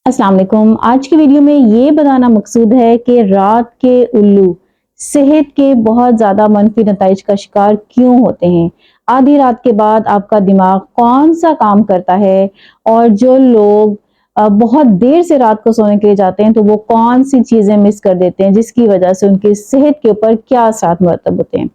अस्सलाम वालेकुम। आज की वीडियो में ये बताना मकसूद है कि रात के उल्लू सेहत के बहुत ज़्यादा मनफी नताइज का शिकार क्यों होते हैं। आधी रात के बाद आपका दिमाग कौन सा काम करता है और जो लोग बहुत देर से रात को सोने के लिए जाते हैं तो वो कौन सी चीज़ें मिस कर देते हैं जिसकी वजह से उनकी सेहत के ऊपर क्या असरात मरतब होते हैं।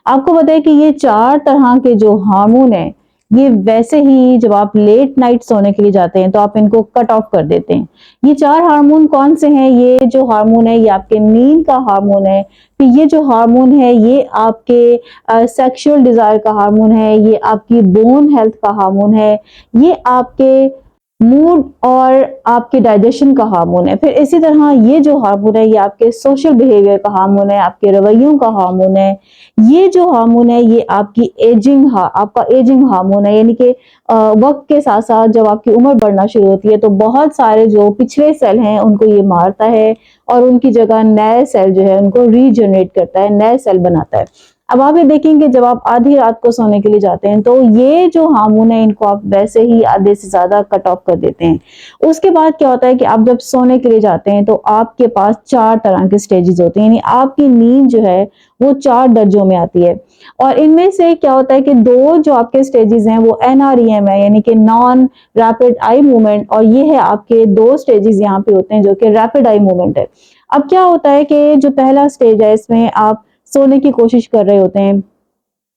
आपको बताएं कि ये 4 तरह के जो हार्मोन हैं, ये वैसे ही जब आप लेट नाइट सोने के लिए जाते हैं तो आप इनको कट ऑफ कर देते हैं। ये 4 हार्मोन कौन से हैं? ये जो हार्मोन है ये आपके नींद का हार्मोन है। फिर ये जो हार्मोन है ये आपके सेक्सुअल डिजायर का हार्मोन है, ये आपकी बोन हेल्थ का हार्मोन है, ये आपके मूड और आपके डाइजेशन का हार्मोन है। फिर इसी तरह ये जो हार्मोन है ये आपके सोशल बिहेवियर का हार्मोन है, आपके रवैयों का हार्मोन है। ये जो हार्मोन है ये आपकी आपका एजिंग हार्मोन है, यानी कि वक्त के साथ साथ जब आपकी उम्र बढ़ना शुरू होती है तो बहुत सारे जो पिछले सेल हैं उनको ये मारता है और उनकी जगह नए सेल जो है उनको रीजनरेट करता है, नए सेल बनाता है। अब आप ये देखेंगे जब आप आधी रात को सोने के लिए जाते हैं तो ये जो हार्मोन है इनको आप वैसे ही आधे से ज्यादा कट ऑफ कर देते हैं। उसके बाद क्या होता है कि आप जब सोने के लिए जाते हैं तो आपके पास 4 तरह के स्टेजेस होते हैं, यानी आपकी नींद जो है वो 4 दर्जों में आती है। और इनमें से क्या होता है कि 2 जो आपके स्टेजेस हैं वो NREM है, यानी कि नॉन रैपिड आई मूवमेंट, और ये है आपके 2 स्टेजेस यहाँ पे होते हैं जो कि रैपिड आई मूवमेंट है। अब क्या होता है कि जो पहला स्टेज है इसमें आप सोने की कोशिश कर रहे होते हैं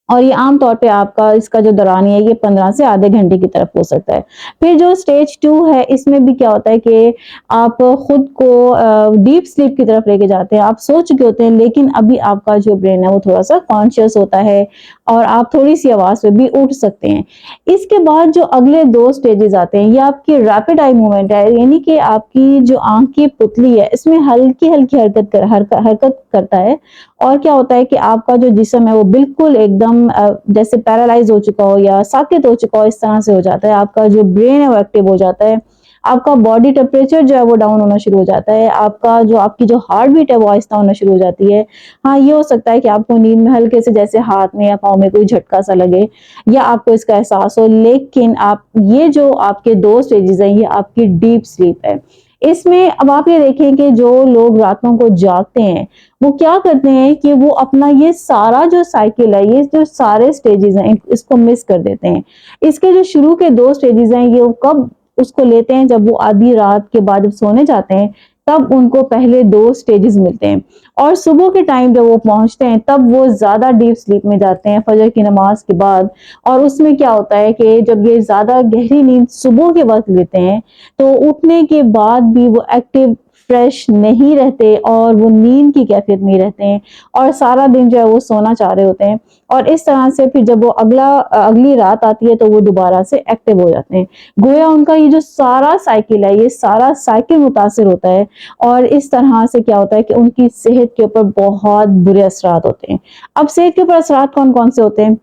और ये आम तौर पे आपका इसका जो दौरान है ये 15 से आधे घंटे की तरफ हो सकता है। फिर जो स्टेज 2 है इसमें भी क्या होता है कि आप खुद को डीप स्लीप की तरफ लेके जाते हैं। आप सो चुके होते हैं लेकिन अभी आपका जो ब्रेन है वो थोड़ा-सा कॉन्शियस होता है और आप थोड़ी-सी आवाज़ पे भी उठ सकते हैं। इसके बाद जो अगले 2 स्टेजेस आते हैं ये आपकी रैपिड आई मूवमेंट है, यानी कि आपकी जो आँख की पुतली है इसमें हल्की-हल्की हरकत करता है। और क्या होता है कि आपका जो जिस्म है वो बिल्कुल एकदम जैसे पैरालाइज हो चुका हो या साकित हो चुका हो, इस तरह से हो जाता है। आपका जो ब्रेन है वो एक्टिव हो जाता है। आपका बॉडी टेम्परेचर जो है वो डाउन होना शुरू हो जाता है। आपकी जो हार्ट बीट है वो आहिस्ता होना शुरू हो जाती है। हाँ, ये हो सकता है कि आपको नींद में हल्के से जैसे हाथ में या पाँव में कोई झटका सा लगे या आपको इसका एहसास हो, लेकिन आप ये जो आपके 2 स्टेजेस हैं ये आपकी डीप स्लीप है। इसमें अब आप ये देखें कि जो लोग रातों को जागते हैं वो क्या करते हैं कि वो अपना ये सारा जो साइकिल है, ये जो सारे स्टेजेस हैं इसको मिस कर देते हैं। इसके जो शुरू के 2 स्टेजेस हैं ये वो कब उसको लेते हैं, जब वो आधी रात के बाद जब सोने जाते हैं तब उनको पहले 2 स्टेजेस मिलते हैं और सुबह के टाइम जब वो पहुंचते हैं तब वो ज्यादा डीप स्लीप में जाते हैं फजर की नमाज के बाद। और उसमें क्या होता है कि जब ये ज्यादा गहरी नींद सुबह के वक्त लेते हैं तो उठने के बाद भी वो एक्टिव फ्रेश नहीं रहते और वो नींद की कैफियत में रहते हैं और सारा दिन जो है वो सोना चाह रहे होते हैं। और इस तरह से फिर जब वो अगली रात आती है तो वो दोबारा से एक्टिव हो जाते हैं। गोया उनका ये जो सारा साइकिल है ये सारा साइकिल मुतासिर होता है और इस तरह से क्या होता है कि उनकी सेहत के ऊपर बहुत बुरे असरात होते हैं। अब सेहत के ऊपर असरात कौन कौन से होते हैं,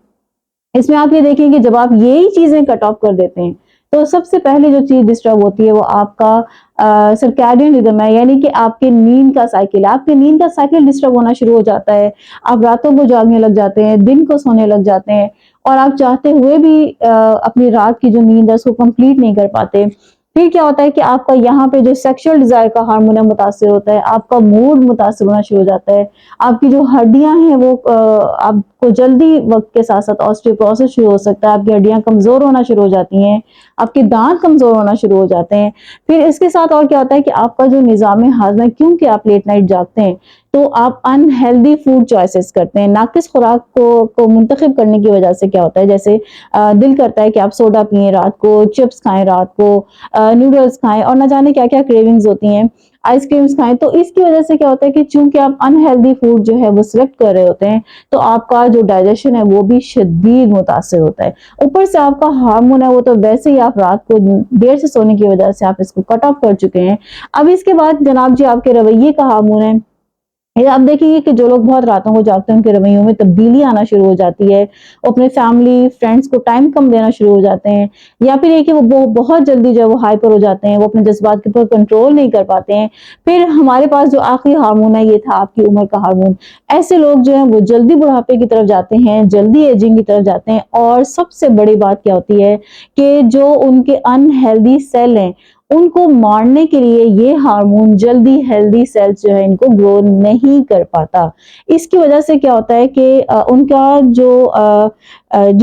इसमें आप ये देखेंगे जब आप यही चीजें कट ऑफ कर देते हैं तो सबसे पहले जो चीज डिस्टर्ब होती है वो आपका सर्कैडियन रिदम है, यानी कि आपके नींद का साइकिल है। आपके नींद का साइकिल डिस्टर्ब होना शुरू हो जाता है। आप रातों को जागने लग जाते हैं, दिन को सोने लग जाते हैं और आप चाहते हुए भी अपनी रात की जो नींद है उसको कंप्लीट नहीं कर पाते। फिर क्या होता है कि आपका यहाँ पे जो सेक्सुअल डिजायर का हार्मोन है मुतासिर होता है, आपका मूड मुतासिर होना शुरू हो जाता है, आपकी जो हड्डियां हैं वो आपको जल्दी वक्त के साथ साथ ऑस्टियोपोरोसिस शुरू हो सकता है, आपकी हड्डियां कमजोर होना शुरू हो जाती हैं, आपके दांत कमजोर होना शुरू हो जाते हैं। फिर इसके साथ और क्या होता है कि आपका जो निजाम हाजमा है, क्योंकि आप लेट नाइट जागते हैं तो आप अनहेल्दी फूड चॉइसेस करते हैं। नाकिस खुराक को मुंतखब करने की वजह से क्या होता है, जैसे दिल करता है कि आप सोडा पिए रात को, चिप्स खाएं रात को, नूडल्स खाएं और ना जाने क्या क्या क्रेविंग्स होती हैं, आइसक्रीम्स खाएं। तो इसकी वजह से क्या होता है कि चूंकि आप अनहेल्दी फूड जो है वो सिलेक्ट कर रहे होते हैं तो आपका जो डाइजेशन है वो भी शदीद मुतासिर होता है। ऊपर से आपका हार्मोन है वो तो वैसे ही आप रात को देर से सोने की वजह से आप इसको कट ऑफ कर चुके हैं। अब इसके बाद जनाब जी आपके रवैये का हार्मोन है। ये आप देखेंगे कि जो लोग बहुत रातों को जागते हैं उनके रवैयों में तब्दीली आना शुरू हो जाती है, वो अपने फैमिली फ्रेंड्स को टाइम कम देना शुरू हो जाते हैं, या फिर ये कि वो बहुत जल्दी जो है वो हाइपर हो जाते हैं, वो अपने जज्बात के ऊपर कंट्रोल नहीं कर पाते हैं। फिर हमारे पास जो आखिरी हार्मोन है ये था आपकी उम्र का हार्मोन। ऐसे लोग जो है वो जल्दी बुढ़ापे की तरफ जाते हैं, जल्दी एजिंग की तरफ जाते हैं। और सबसे बड़ी बात क्या होती है कि जो उनके अनहेल्दी सेल हैं ان کو مارنے کے لیے یہ ہارمون جلدی ہیلدی سیلز جو ہے ان کو گرو نہیں کر پاتا. اس کی وجہ سے کیا ہوتا ہے کہ ان کا جو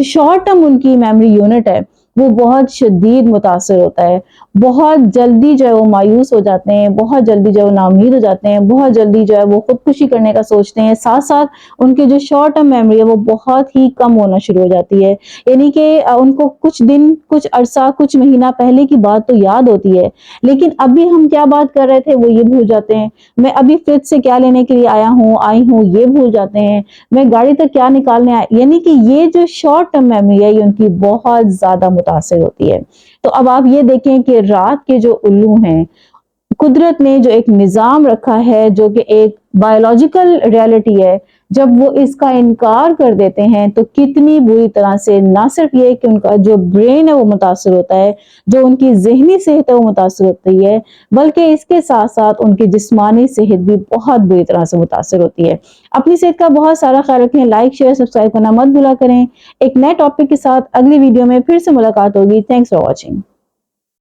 شارٹ ٹرم ان کی میموری یونٹ ہے وہ بہت شدید متاثر ہوتا ہے. بہت جلدی جو ہے وہ مایوس ہو جاتے ہیں, بہت جلدی جو ہے وہ ناامید ہو جاتے ہیں, بہت جلدی جو ہے وہ خودکشی کرنے کا سوچتے ہیں. ساتھ ساتھ ان کی جو شارٹ ٹرم میموری ہے وہ بہت ہی کم ہونا شروع ہو جاتی ہے. یعنی کہ ان کو کچھ دن, کچھ عرصہ, کچھ مہینہ پہلے کی بات تو یاد ہوتی ہے, لیکن ابھی ہم کیا بات کر رہے تھے وہ یہ بھول جاتے ہیں. میں ابھی فریج سے کیا لینے کے لیے آئی ہوں یہ بھول جاتے ہیں. میں گاڑی تک کیا نکالنے آیا, یعنی کہ یہ جو شارٹ ٹرم میموری ہے یہ ان کی بہت زیادہ متاثر ہوتی ہے. تو اب آپ یہ دیکھیں کہ رات کے جو الو ہیں, قدرت نے جو ایک نظام رکھا ہے جو کہ ایک بایولوجیکل ریالٹی ہے, جب وہ اس کا انکار کر دیتے ہیں تو کتنی بری طرح سے نہ صرف یہ کہ ان کا جو برین ہے وہ متاثر ہوتا ہے, جو ان کی ذہنی صحت ہے وہ متاثر ہوتی ہے, بلکہ اس کے ساتھ ساتھ ان کی جسمانی صحت بھی بہت بری طرح سے متاثر ہوتی ہے. اپنی صحت کا بہت سارا خیال رکھیں. لائک شیئر سبسکرائب کرنا مت بھولا کریں. ایک نئے ٹاپک کے ساتھ اگلی ویڈیو میں پھر سے ملاقات ہوگی. Thanks for watching.